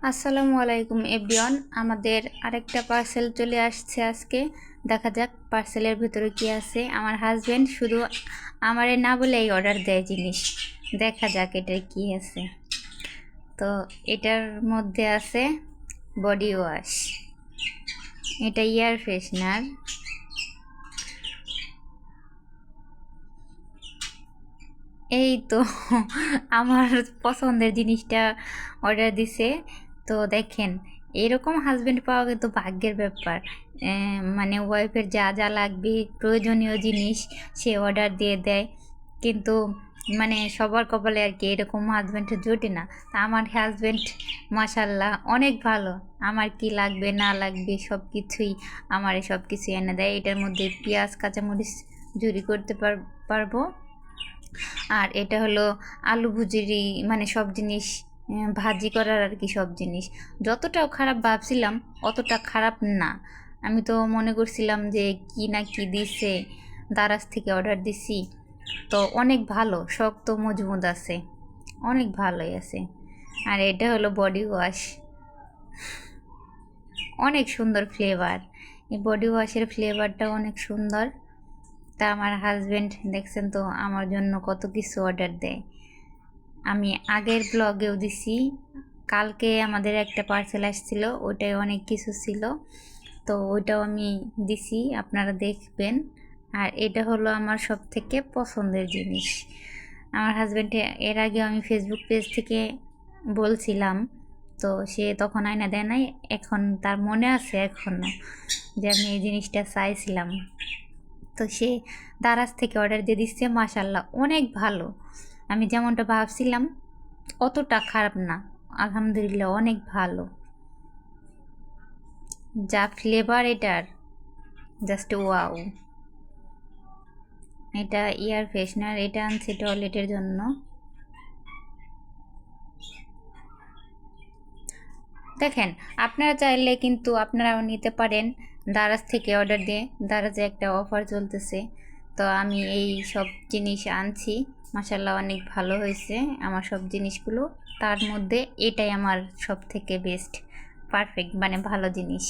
আসসালামু আলাইকুম এভরিওয়ান। আমাদের আরেকটা পার্সেল চলে আসছে আজকে। দেখা যাক পার্সেলের ভিতরে কি আছে। আমার হাজবেন্ড শুধু আমারে না বলেই অর্ডার দেয় জিনিস। দেখা যাক এটার কি আছে। তো এটার মধ্যে আছে বডি ওয়াশ, এটা এয়ার ফ্রেশনার, এই তো আমার পছন্দের জিনিসটা অর্ডার দিছে। তো দেখেন, এরকম হাজবেন্ড পাওয়া কিন্তু ভাগ্যের ব্যাপার। মানে ওয়াইফের যা যা লাগবে প্রয়োজনীয় জিনিস সে অর্ডার দিয়ে দেয়, কিন্তু মানে সবার কপালে আর কি এরকম হাজবেন্ড জোটে না। তা আমার হাজবেন্ড মাশাল্লাহ অনেক ভালো। আমার কি লাগবে না লাগবে সব কিছুই আমার সব কিছু এনে দেয়। এটার মধ্যে পেঁয়াজ কাঁচামরিচ ঝুরি করতে পারবো। আর এটা হলো আলু ভুজিরি, মানে সব জিনিস ভাজি করার আর কি। সব জিনিস যতটাও খারাপ ভাবছিলাম অতটা খারাপ না। আমি তো মনে করছিলাম যে কি না কি দিছে, দারাজ থেকে অর্ডার দিছি, তো অনেক ভালো, শক্ত মজবুত আছে, অনেক ভালোই আছে। আর এটা হলো বডি ওয়াশ, অনেক সুন্দর ফ্লেভার। এই বডি ওয়াশের ফ্লেভারটা অনেক সুন্দর। তা আমার হাজবেন্ড দেখছেন তো আমার জন্য কত কিছু অর্ডার দেয়। আমি আগের ব্লগেও দিছি, কালকে আমাদের একটা পার্সেল আসছিল, ওইটাই অনেক কিছু ছিল, তো ওইটাও আমি দিছি, আপনারা দেখবেন। আর এটা হলো আমার সব থেকে পছন্দের জিনিস। আমার হাজব্যান্ডে এর আগে আমি ফেসবুক পেজ থেকে বলছিলাম, তো সে তখন আয়না দেয় নাই। এখন তার মনে আছে এখনও যে আমি এই জিনিসটা চাইছিলাম, তো সে দারাজ থেকে অর্ডার দিয়ে দিচ্ছে। মাশাল্লাহ অনেক ভালো, আমি যেমনটা ভাবছিলাম অতটা খারাপ না, আলহামদুলিল্লাহ অনেক ভালো। যা ফ্লেভার এটার, জাস্ট ওয়াও। এটা এয়ার ফ্রেশনার, এটা আনছি টয়লেটের জন্য। দেখেন, আপনারা চাইলে কিন্তু আপনারাও নিতে পারেন দারাজ থেকে অর্ডার দিয়ে। দারাজে একটা অফার চলতেছে, তো আমি এই সব জিনিস আনছি। মাশাল্লাহ অনেক ভালো হয়েছে আমার সব জিনিসগুলো। তার মধ্যে এটাই আমার সব থেকে বেস্ট, পারফেক্ট, মানে ভালো জিনিস।